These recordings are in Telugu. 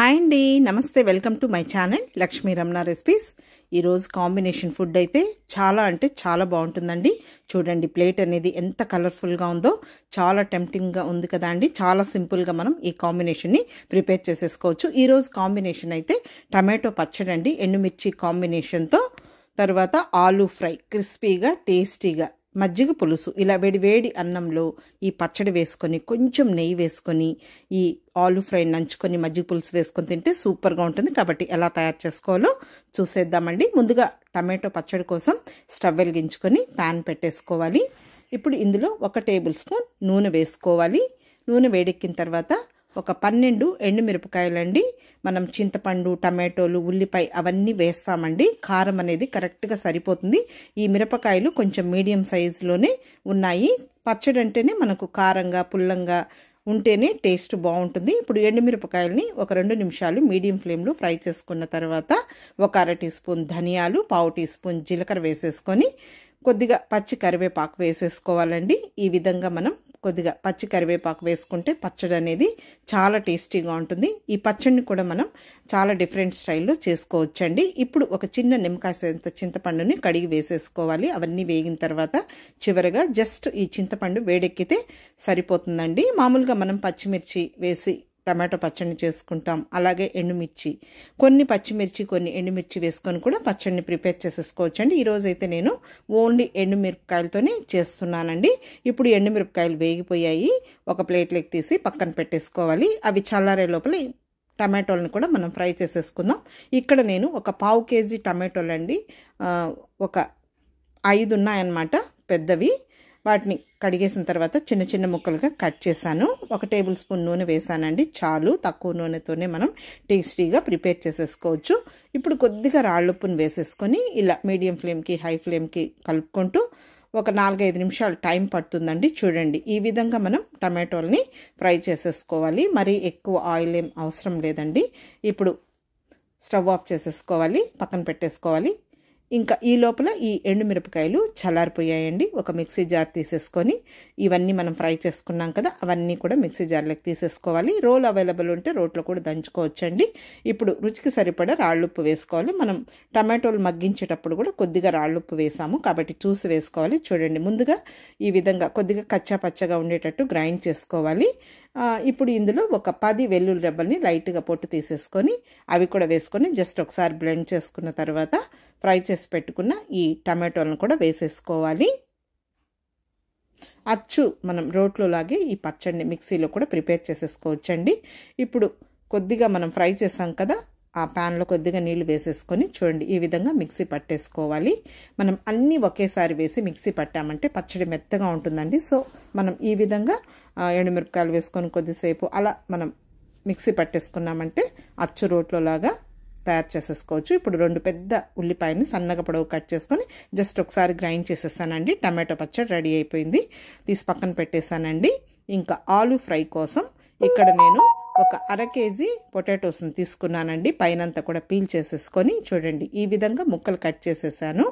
హాయ్ అండి, నమస్తే. Welcome to my channel Lakshmi Ramana recipes. ఈరోజు కాంబినేషన్ ఫుడ్ అయితే చాలా అంటే చాలా బాగుంటుందండి. చూడండి, ప్లేట్ అనేది ఎంత కలర్ఫుల్గా ఉందో, చాలా టెంప్టింగ్గా ఉంది కదా అండి. చాలా సింపుల్గా మనం ఈ కాంబినేషన్ని ప్రిపేర్ చేసేసుకోవచ్చు. ఈరోజు కాంబినేషన్ అయితే టమాటో పచ్చడి అండి, ఎండుమిర్చి కాంబినేషన్తో. తర్వాత ఆలూ ఫ్రై, క్రిస్పీగా టేస్టీగా. మజ్జిగ పులుసు, ఇలా వేడి వేడి అన్నంలో ఈ పచ్చడి వేసుకొని కొంచెం నెయ్యి వేసుకొని ఈ ఆలూ ఫ్రై నంచుకొని మజ్జిగ పులుసు వేసుకొని తింటే సూపర్గా ఉంటుంది. కాబట్టి ఎలా తయారు చేసుకోవాలో చూసేద్దామండి. ముందుగా టమాటో పచ్చడి కోసం స్టవ్ వెలిగించుకొని ప్యాన్ పెట్టేసుకోవాలి. ఇప్పుడు ఇందులో 1 టేబుల్ స్పూన్ నూనె వేసుకోవాలి. నూనె వేడెక్కిన తర్వాత ఒక 12 ఎండుమిరపకాయలండి. మనం చింతపండు, టమాటోలు, ఉల్లిపాయ అవన్నీ వేస్తామండి. కారం అనేది కరెక్ట్గా సరిపోతుంది. ఈ మిరపకాయలు కొంచెం మీడియం సైజులోనే ఉన్నాయి. పచ్చడి అంటేనే మనకు కారంగా పుల్లంగా ఉంటేనే టేస్ట్ బాగుంటుంది. ఇప్పుడు ఎండుమిరపకాయలని ఒక 2 నిమిషాలు మీడియం ఫ్లేమ్లో ఫ్రై చేసుకున్న తర్వాత ఒక 1/2 టీ స్పూన్ ధనియాలు, 1/4 టీ స్పూన్ జీలకర్ర వేసేసుకొని కొద్దిగా పచ్చి కరివేపాకు వేసేసుకోవాలండి. ఈ విధంగా మనం కొద్దిగా పచ్చి కరివేపాకు వేసుకుంటే పచ్చడి అనేది చాలా టేస్టీగా ఉంటుంది. ఈ పచ్చడిని కూడా మనం చాలా డిఫరెంట్ స్టైల్లో చేసుకోవచ్చండి. ఇప్పుడు ఒక చిన్న నిమ్మకాయ చింతపండుని కడిగి వేసేసుకోవాలి. అవన్నీ వేగిన తర్వాత చివరగా జస్ట్ ఈ చింతపండు వేడెక్కితే సరిపోతుందండి. మామూలుగా మనం పచ్చిమిర్చి వేసి టమాటో పచ్చడిని చేసుకుంటాం. అలాగే ఎండుమిర్చి, కొన్ని పచ్చిమిర్చి కొన్ని ఎండుమిర్చి వేసుకొని కూడా పచ్చడిని ప్రిపేర్ చేసేసుకోవచ్చండి. ఈరోజైతే నేను ఓన్లీ ఎండుమిరపకాయలతోనే చేస్తున్నానండి. ఇప్పుడు ఎండుమిరపకాయలు వేగిపోయాయి. ఒక ప్లేట్లోకి తీసి పక్కన పెట్టేసుకోవాలి. అవి చల్లారే లోపల టమాటోలను కూడా మనం ఫ్రై చేసేసుకుందాం. ఇక్కడ నేను ఒక 1/4 కేజీ టమాటోలండి, ఒక 5 ఉన్నాయన్నమాట పెద్దవి. వాటిని కడిగేసిన తర్వాత చిన్న చిన్న ముక్కలుగా కట్ చేశాను. 1 టేబుల్ స్పూన్ నూనె వేసానండి. చాలు, తక్కువ నూనెతోనే మనం టేస్టీగా ప్రిపేర్ చేసేసుకోవచ్చు. ఇప్పుడు కొద్దిగా రాళ్ళుప్పును వేసేసుకొని ఇలా మీడియం ఫ్లేమ్కి హై ఫ్లేమ్కి కలుపుకుంటూ ఒక 4-5 నిమిషాలు టైం పడుతుందండి. చూడండి, ఈ విధంగా మనం టమాటోల్ని ఫ్రై చేసేసుకోవాలి. మరీ ఎక్కువ ఆయిల్ ఏం అవసరం లేదండి. ఇప్పుడు స్టవ్ ఆఫ్ చేసేసుకోవాలి, పక్కన పెట్టేసుకోవాలి. ఇంకా ఈ లోపల ఈ ఎండుమిరపకాయలు చల్లారిపోయాయండి. ఒక మిక్సీ జార్ తీసేసుకొని ఇవన్నీ మనం ఫ్రై చేసుకున్నాం కదా, అవన్నీ కూడా మిక్సీ జార్లోకి తీసేసుకోవాలి. రోల్ అవైలబుల్ ఉంటే రోట్లో కూడా దంచుకోవచ్చండి. ఇప్పుడు రుచికి సరిపడా రాళ్ళుప్పు వేసుకోవాలి. మనం టమాటోలు మగ్గించేటప్పుడు కూడా కొద్దిగా రాళ్ళుప్పు వేసాము కాబట్టి చూసి వేసుకోవాలి. చూడండి, ముందుగా ఈ విధంగా కొద్దిగా కచ్చా పచ్చగా ఉండేటట్టు గ్రైండ్ చేసుకోవాలి. ఇప్పుడు ఇందులో ఒక 10 వెల్లుల్లి రెబ్బల్ని లైట్గా పొట్టు తీసేసుకొని అవి కూడా వేసుకొని జస్ట్ ఒకసారి బ్లెండ్ చేసుకున్న తర్వాత ఫ్రై చేసి పెట్టుకున్న ఈ టమాటోలను కూడా వేసేసుకోవాలి. అచ్చు మనం రోట్లో లాగే ఈ పచ్చడిని మిక్సీలో కూడా ప్రిపేర్ చేసేసుకోవచ్చండి. ఇప్పుడు కొద్దిగా మనం ఫ్రై చేసాం కదా, ఆ ప్యాన్లో కొద్దిగా నీళ్లు వేసేసుకొని చూడండి ఈ విధంగా మిక్సీ పట్టేసుకోవాలి. మనం అన్నీ ఒకేసారి వేసి మిక్సీ పట్టామంటే పచ్చడి మెత్తగా ఉంటుందండి. సో మనం ఈ విధంగా ఎండుమిరపకాయలు వేసుకొని కొద్దిసేపు అలా మనం మిక్సీ పట్టేసుకున్నామంటే అచ్చు రోట్లో లాగా తయారు చేసేసుకోవచ్చు. ఇప్పుడు 2 పెద్ద ఉల్లిపాయని సన్నగా పొడవు కట్ చేసుకొని జస్ట్ ఒకసారి గ్రైండ్ చేసేసానండి. టమాటో పచ్చడి రెడీ అయిపోయింది. తీసి పక్కన పెట్టేశానండి. ఇంకా ఆలూ ఫ్రై కోసం ఇక్కడ నేను ఒక 1/2 కేజీ పొటాటోస్ని తీసుకున్నానండి. పైనంతా కూడా పీల్ చేసేసుకొని చూడండి ఈ విధంగా ముక్కలు కట్ చేసేసాను.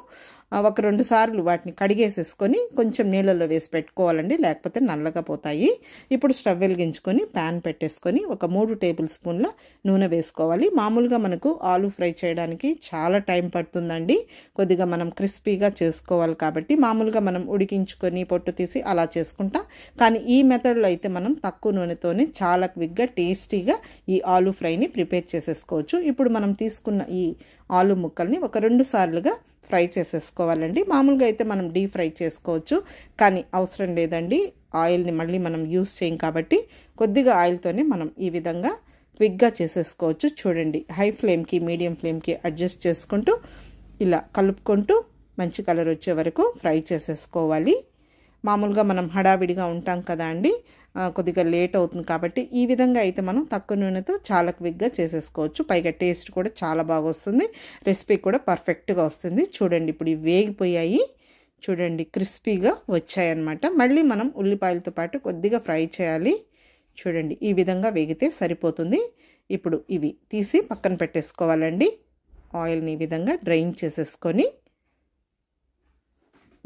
ఒక 2 సార్లు వాటిని కడిగేసేసుకొని కొంచెం నీళ్ళల్లో వేసి పెట్టుకోవాలండి, లేకపోతే నల్లగా పోతాయి. ఇప్పుడు స్టవ్ వెలిగించుకొని ప్యాన్ పెట్టేసుకొని ఒక 3 టేబుల్ స్పూన్ల నూనె వేసుకోవాలి. మామూలుగా మనకు ఆలూ ఫ్రై చేయడానికి చాలా టైం పడుతుందండి. కొద్దిగా మనం క్రిస్పీగా చేసుకోవాలి కాబట్టి మామూలుగా మనం ఉడికించుకొని పొట్టు తీసి అలా చేసుకుంటాం. కానీ ఈ మెథడ్లో అయితే మనం తక్కువ నూనెతోనే చాలా క్విక్గా టేస్టీగా ఈ ఆలూ ఫ్రైని ప్రిపేర్ చేసేసుకోవచ్చు. ఇప్పుడు మనం తీసుకున్న ఈ ఆలూ ముక్కల్ని ఒక 2 సార్లుగా ఫ్రై చేసేసుకోవాలండి. మామూలుగా అయితే మనం డీప్ ఫ్రై చేసుకోవచ్చు, కానీ అవసరం లేదండి. ఆయిల్ని మళ్ళీ మనం యూస్ చేయం కాబట్టి కొద్దిగా ఆయిల్తోనే మనం ఈ విధంగా క్విక్గా చేసేసుకోవచ్చు. చూడండి, హై ఫ్లేమ్కి మీడియం ఫ్లేమ్కి అడ్జస్ట్ చేసుకుంటూ ఇలా కలుపుకుంటూ మంచి కలర్ వచ్చే వరకు ఫ్రై చేసేసుకోవాలి. మామూలుగా మనం హడావిడిగా ఉంటాం కదా అండి, కొద్దిగా లేట్ అవుతుంది కాబట్టి ఈ విధంగా అయితే మనం తక్కువ నూనెతో చాలా క్విక్గా చేసేసుకోవచ్చు. పైగా టేస్ట్ కూడా చాలా బాగా వస్తుంది, రెసిపీ కూడా పర్ఫెక్ట్గా వస్తుంది. చూడండి, ఇప్పుడు ఇవి వేగిపోయాయి. చూడండి, క్రిస్పీగా వచ్చాయన్నమాట. మళ్ళీ మనం ఉల్లిపాయలతో పాటు కొద్దిగా ఫ్రై చేయాలి. చూడండి, ఈ విధంగా వేగితే సరిపోతుంది. ఇప్పుడు ఇవి తీసి పక్కన పెట్టేసుకోవాలండి. ఆయిల్ని ఈ విధంగా డ్రైన్ చేసేసుకొని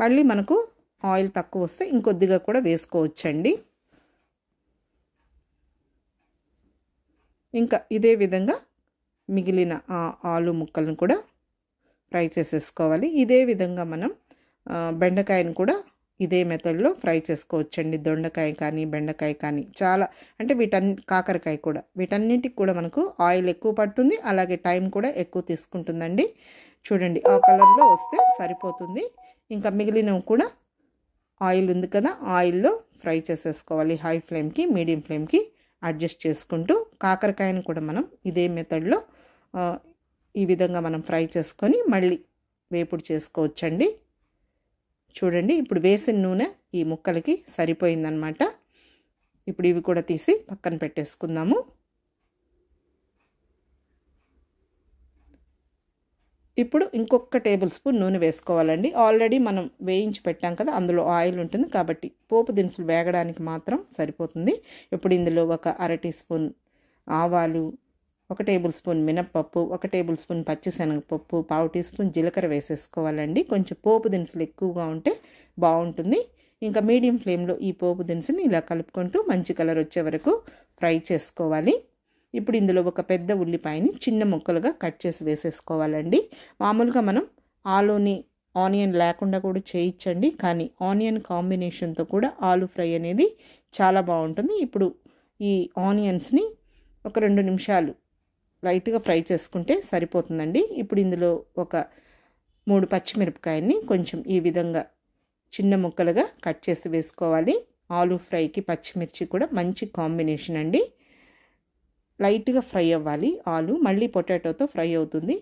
మళ్ళీ మనకు ఆయిల్ తక్కువ వస్తే ఇంకొద్దిగా కూడా వేసుకోవచ్చండి. ఇంకా ఇదే విధంగా మిగిలిన ఆలు ముక్కలను కూడా ఫ్రై చేసేసుకోవాలి. ఇదే విధంగా మనం బెండకాయను కూడా ఇదే మెథడ్లో ఫ్రై చేసుకోవచ్చండి. దొండకాయ కానీ బెండకాయ కానీ చాలా అంటే కాకరకాయ కూడా వీటన్నిటికి కూడా మనకు ఆయిల్ ఎక్కువ పడుతుంది, అలాగే టైం కూడా ఎక్కువ తీసుకుంటుందండి. చూడండి ఆ కలర్లో వస్తే సరిపోతుంది. ఇంకా మిగిలినవి కూడా ఆయిల్ ఉంది కదా, ఆయిల్లో ఫ్రై చేసేసుకోవాలి. హై ఫ్లేమ్కి మీడియం ఫ్లేమ్కి అడ్జస్ట్ చేసుకుంటూ కాకరకాయను కూడా మనం ఇదే మెథడ్లో ఈ విధంగా మనం ఫ్రై చేసుకొని మళ్ళీ వేపుడు చేసుకోవచ్చండి. చూడండి ఇప్పుడు వేసిన నూనె ఈ ముక్కలకి సరిపోయిందనమాట. ఇప్పుడు ఇవి కూడా తీసి పక్కన పెట్టేసుకుందాము. ఇప్పుడు ఇంకొక టేబుల్ స్పూన్ నూనె వేసుకోవాలండి. ఆల్రెడీ మనం వేయించి పెట్టాం కదా, అందులో ఆయిల్ ఉంటుంది కాబట్టి పోపు దినుసులు వేగడానికి మాత్రం సరిపోతుంది. ఇప్పుడు ఇందులో ఒక అర టీ స్పూన్ ఆవాలు, 1 టేబుల్ స్పూన్ మినప్పప్పు, 1 టేబుల్ స్పూన్ పచ్చిశనగపప్పు, 1/2 టీ స్పూన్ జీలకర్ర వేసేసుకోవాలండి. కొంచెం పోపు దినుసులు ఎక్కువగా ఉంటే బాగుంటుంది. ఇంకా మీడియం ఫ్లేమ్లో ఈ పోపు దినుసుని ఇలా కలుపుకుంటూ మంచి కలర్ వచ్చే వరకు ఫ్రై చేసుకోవాలి. ఇప్పుడు ఇందులో ఒక పెద్ద ఉల్లిపాయని చిన్న ముక్కలుగా కట్ చేసి వేసేసుకోవాలండి. మామూలుగా మనం ఆలూని ఆనియన్ లేకుండా కూడా చేయొచ్చండి, కానీ ఆనియన్ కాంబినేషన్తో కూడా ఆలూ ఫ్రై అనేది చాలా బాగుంటుంది. ఇప్పుడు ఈ ఆనియన్స్ని ఒక 2 నిమిషాలు లైట్గా ఫ్రై చేసుకుంటే సరిపోతుందండి. ఇప్పుడు ఇందులో ఒక 3 పచ్చిమిరపకాయల్ని కొంచెం ఈ విధంగా చిన్న ముక్కలుగా కట్ చేసి వేసుకోవాలి. ఆలూ ఫ్రైకి పచ్చిమిర్చి కూడా మంచి కాంబినేషన్ అండి. లైట్గా ఫ్రై అవ్వాలి ఆలు, మళ్ళీ పొటాటోతో ఫ్రై అవుతుంది.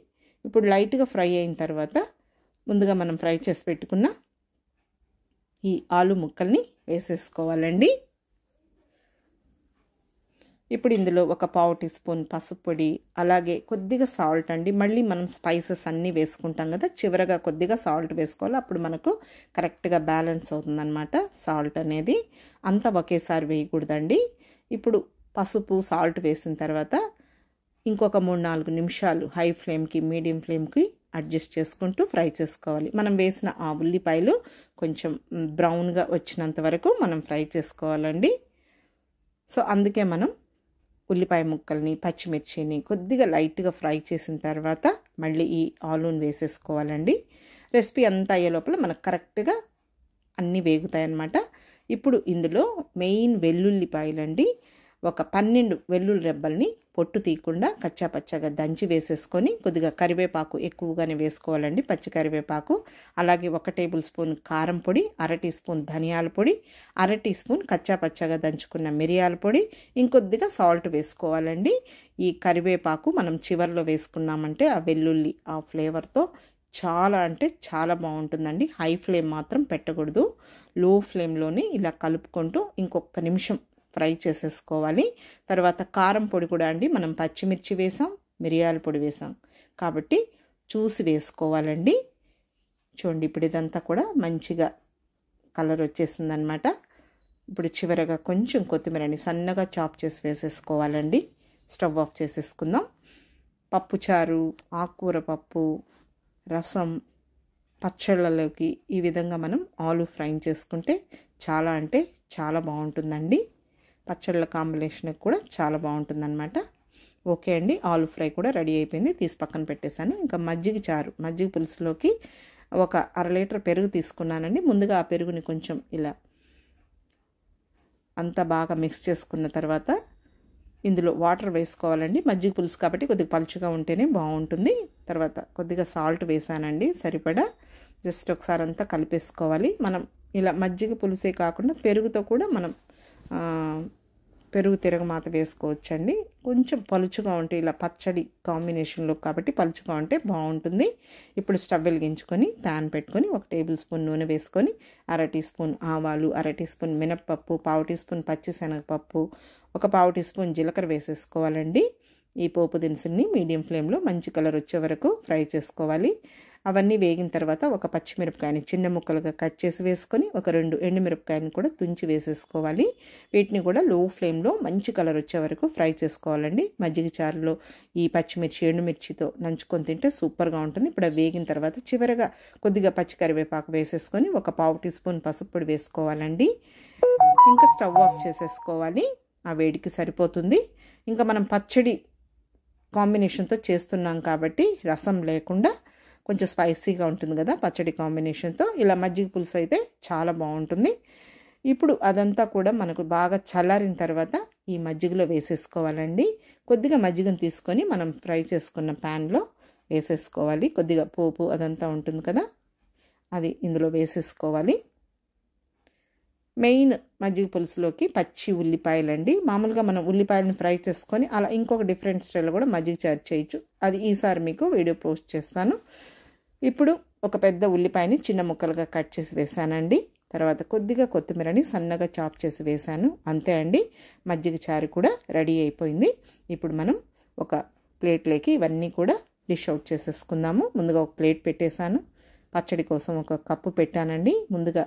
ఇప్పుడు లైట్గా ఫ్రై అయిన తర్వాత ముందుగా మనం ఫ్రై చేసి పెట్టుకున్న ఈ ఆలు ముక్కల్ని వేసేసుకోవాలండి. ఇప్పుడు ఇందులో ఒక 1/4 టీ స్పూన్ పసుపు పొడి, అలాగే కొద్దిగా సాల్ట్ అండి. మళ్ళీ మనం స్పైసెస్ అన్నీ వేసుకుంటాం కదా, చివరగా కొద్దిగా సాల్ట్ వేసుకోవాలి. అప్పుడు మనకు కరెక్ట్గా బ్యాలెన్స్ అవుతుందన్నమాట. సాల్ట్ అనేది అంతా ఒకేసారి వేయకూడదండి. ఇప్పుడు పసుపు సాల్ట్ వేసిన తర్వాత ఇంకొక 3-4 నిమిషాలు హై ఫ్లేమ్కి మీడియం ఫ్లేమ్కి అడ్జస్ట్ చేసుకుంటూ ఫ్రై చేసుకోవాలి. మనం వేసిన ఆ ఉల్లిపాయలు కొంచెం బ్రౌన్గా వచ్చినంత వరకు మనం ఫ్రై చేసుకోవాలండి. సో అందుకే మనం ఉల్లిపాయ ముక్కల్ని పచ్చిమిర్చిని కొద్దిగా లైట్గా ఫ్రై చేసిన తర్వాత మళ్ళీ ఈ ఆలూని వేసేసుకోవాలండి. రెసిపీ అంతా అయ్యే లోపల మనకు కరెక్ట్గా అన్నీ వేగుతాయన్నమాట. ఇప్పుడు ఇందులో మెయిన్ వెల్లుల్లిపాయలండి. ఒక 12 వెల్లుల్లి రెబ్బల్ని పొట్టు తీయకుండా కచ్చాపచ్చాగా దంచి వేసేసుకొని కొద్దిగా కరివేపాకు ఎక్కువగానే వేసుకోవాలండి, పచ్చి కరివేపాకు. అలాగే 1 టేబుల్ స్పూన్ కారం పొడి, అర టీ స్పూన్ ధనియాల పొడి, అర టీ స్పూన్ కచ్చాపచ్చాగా దంచుకున్న మిరియాల పొడి, ఇంకొద్దిగా సాల్ట్ వేసుకోవాలండి. ఈ కరివేపాకు మనం చివర్లో వేసుకున్నామంటే ఆ వెల్లుల్లి ఆ ఫ్లేవర్తో చాలా అంటే చాలా బాగుంటుందండి. హై ఫ్లేమ్ మాత్రం పెట్టకూడదు, లో ఫ్లేమ్లోనే ఇలా కలుపుకుంటూ ఇంకొక నిమిషం ఫ్రై చేసేసుకోవాలి. తర్వాత కారం పొడి కూడా అండి, మనం పచ్చిమిర్చి వేసాం, మిరియాల పొడి వేసాం కాబట్టి చూసి వేసుకోవాలండి. చూడండి ఇప్పుడు ఇదంతా కూడా మంచిగా కలర్ వచ్చేసిందనమాట. ఇప్పుడు చివరగా కొంచెం కొత్తిమీరని సన్నగా చాప్ చేసి వేసేసుకోవాలండి. స్టవ్ ఆఫ్ చేసేసుకుందాం. పప్పుచారు, ఆకుకూర పప్పు, రసం, పచ్చళ్ళలోకి ఈ విధంగా మనం ఆలూ ఫ్రై చేసుకుంటే చాలా అంటే చాలా బాగుంటుందండి. పచ్చళ్ళ కాంబినేషన్కి కూడా చాలా బాగుంటుందన్నమాట. ఓకే అండి, ఆలూ ఫ్రై కూడా రెడీ అయిపోయింది, తీసి పక్కన పెట్టేశాను. ఇంకా మజ్జిగ చారు, మజ్జిగ పులుసులోకి ఒక 1/2 లీటర్ పెరుగు తీసుకున్నానండి. ముందుగా ఆ పెరుగుని కొంచెం ఇలా అంతా బాగా మిక్స్ చేసుకున్న తర్వాత ఇందులో వాటర్ వేసుకోవాలండి. మజ్జిగ పులుసు కాబట్టి కొద్దిగా పలుచగా ఉంటేనే బాగుంటుంది. తర్వాత కొద్దిగా సాల్ట్ వేసానండి సరిపడా. జస్ట్ ఒకసారి అంతా కలిపేసుకోవాలి. మనం ఇలా మజ్జిగ పులుసే కాకుండా పెరుగుతో కూడా మనం పెరుగు తిరగమాత వేసుకోవచ్చండి. కొంచెం పలుచుగా ఉంటే ఇలా పచ్చడి కాంబినేషన్లో కాబట్టి పలుచుగా ఉంటే బాగుంటుంది. ఇప్పుడు స్టవ్ వెలిగించుకొని ప్యాన్ పెట్టుకొని 1 టేబుల్ స్పూన్ నూనె వేసుకొని అర టీ స్పూన్ ఆవాలు, అర టీ స్పూన్ మినప్పప్పు, 1/2 టీ స్పూన్ పచ్చిశనగపప్పు, ఒక 1/2 టీ స్పూన్ జీలకర్ర వేసేసుకోవాలండి. ఈ పోపు దినుసుల్ని మీడియం ఫ్లేమ్లో మంచి కలర్ వచ్చే వరకు ఫ్రై చేసుకోవాలి. అవన్నీ వేగిన తర్వాత ఒక పచ్చిమిరపకాయని చిన్న ముక్కలుగా కట్ చేసి వేసుకొని ఒక 2 ఎండుమిరపకాయలను కూడా తుంచి వేసేసుకోవాలి. వీటిని కూడా లో ఫ్లేమ్లో మంచి కలర్ వచ్చే వరకు ఫ్రై చేసుకోవాలండి. మజ్జిగ చారులో ఈ పచ్చిమిర్చి ఎండుమిర్చితో నంచుకొని తింటే సూపర్గా ఉంటుంది. ఇప్పుడు వేగిన తర్వాత చివరగా కొద్దిగా పచ్చి కరివేపాకు వేసేసుకొని ఒక 1/2 టీ స్పూన్ పసుపు పొడి వేసుకోవాలండి. ఇంకా స్టవ్ ఆఫ్ చేసేసుకోవాలి. ఆ వేడికి సరిపోతుంది. ఇంకా మనం పచ్చడి కాంబినేషన్తో చేస్తున్నాం కాబట్టి రసం లేకుండా కొంచెం స్పైసీగా ఉంటుంది కదా పచ్చడి కాంబినేషన్తో. ఇలా మజ్జిగ పులుసు అయితే చాలా బాగుంటుంది. ఇప్పుడు అదంతా కూడా మనకు బాగా చల్లారిన తర్వాత ఈ మజ్జిగలో వేసేసుకోవాలండి. కొద్దిగా మజ్జిగను తీసుకొని మనం ఫ్రై చేసుకున్న ప్యాన్లో వేసేసుకోవాలి. కొద్దిగా పోపు అదంతా ఉంటుంది కదా, అది ఇందులో వేసేసుకోవాలి. మెయిన్ మజ్జిగ పులుసులోకి పచ్చి ఉల్లిపాయలండి. మామూలుగా మనం ఉల్లిపాయలను ఫ్రై చేసుకొని అలా ఇంకొక డిఫరెంట్ స్టైల్లో కూడా మజ్జిగ చారు చేయొచ్చు. అది ఈసారి మీకు వీడియో పోస్ట్ చేస్తాను. ఇప్పుడు ఒక పెద్ద ఉల్లిపాయని చిన్న ముక్కలుగా కట్ చేసి వేసానండి. తర్వాత కొద్దిగా కొత్తిమీరని సన్నగా చాప్ చేసి వేసాను. అంతే అండి, మజ్జిగ చారు కూడా రెడీ అయిపోయింది. ఇప్పుడు మనం ఒక ప్లేట్లోకి ఇవన్నీ కూడా డిష్ అవుట్ చేసేసుకుందాము. ముందుగా ఒక ప్లేట్ పెట్టేశాను. పచ్చడి కోసం ఒక కప్పు పెట్టానండి. ముందుగా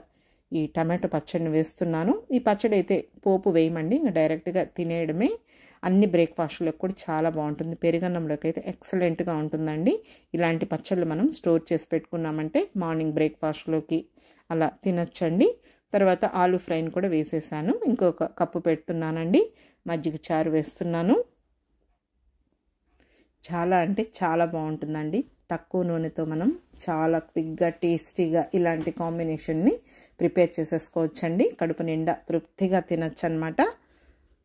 ఈ టమాటో పచ్చడిని వేస్తున్నాను. ఈ పచ్చడి అయితే పోపు వేయమండి, ఇంకా డైరెక్ట్గా తినేయడమే. అన్ని బ్రేక్ఫాస్ట్లకు కూడా చాలా బాగుంటుంది. పెరుగన్నంలోకి అయితే ఎక్సలెంట్గా ఉంటుందండి. ఇలాంటి పచ్చళ్ళు మనం స్టోర్ చేసి పెట్టుకున్నామంటే మార్నింగ్ బ్రేక్ఫాస్ట్లోకి అలా తినచ్చండి. తర్వాత ఆలూ ఫ్రైని కూడా వేసేసాను. ఇంకొక కప్పు పెడుతున్నానండి. మజ్జిగ చారు వేస్తున్నాను. చాలా అంటే చాలా బాగుంటుందండి. తక్కువ నూనెతో మనం చాలా క్విక్గా టేస్టీగా ఇలాంటి కాంబినేషన్ని ప్రిపేర్ చేసేసుకోవచ్చండి. కడుపు నిండా తృప్తిగా తినచ్చు అనమాట.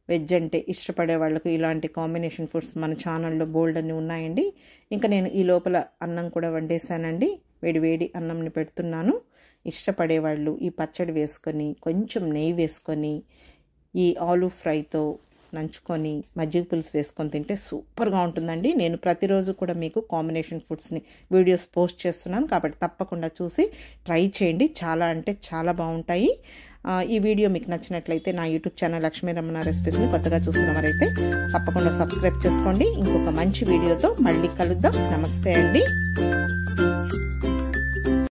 వెజ్ అంటే ఇష్టపడే వాళ్ళకు ఇలాంటి కాంబినేషన్ ఫుడ్స్ మన ఛానల్లో బోల్డ్ అన్ని ఉన్నాయండి. ఇంకా నేను ఈ లోపల అన్నం కూడా వండేసానండి. వేడి వేడి అన్నంని పెడుతున్నాను. ఇష్టపడే వాళ్ళు ఈ పచ్చడి వేసుకొని కొంచెం నెయ్యి వేసుకొని ఈ ఆలూ ఫ్రైతో నంచుకొని మజ్జిగ పులుసు వేసుకొని తింటే సూపర్గా ఉంటుందండి. నేను ప్రతిరోజు కూడా మీకు కాంబినేషన్ ఫుడ్స్ని వీడియోస్ పోస్ట్ చేస్తున్నాను కాబట్టి తప్పకుండా చూసి ట్రై చేయండి. చాలా అంటే చాలా బాగుంటాయి. ఈ వీడియో మీకు నచ్చినట్లయితే నా యూట్యూబ్ ఛానల్ లక్ష్మీ రమణ రెసిపీస్ని కొత్తగా చూస్తున్నవారైతే తప్పకుండా సబ్స్క్రైబ్ చేసుకోండి. ఇంకొక మంచి వీడియోతో మళ్ళీ కలుద్దాం. నమస్తే అండి.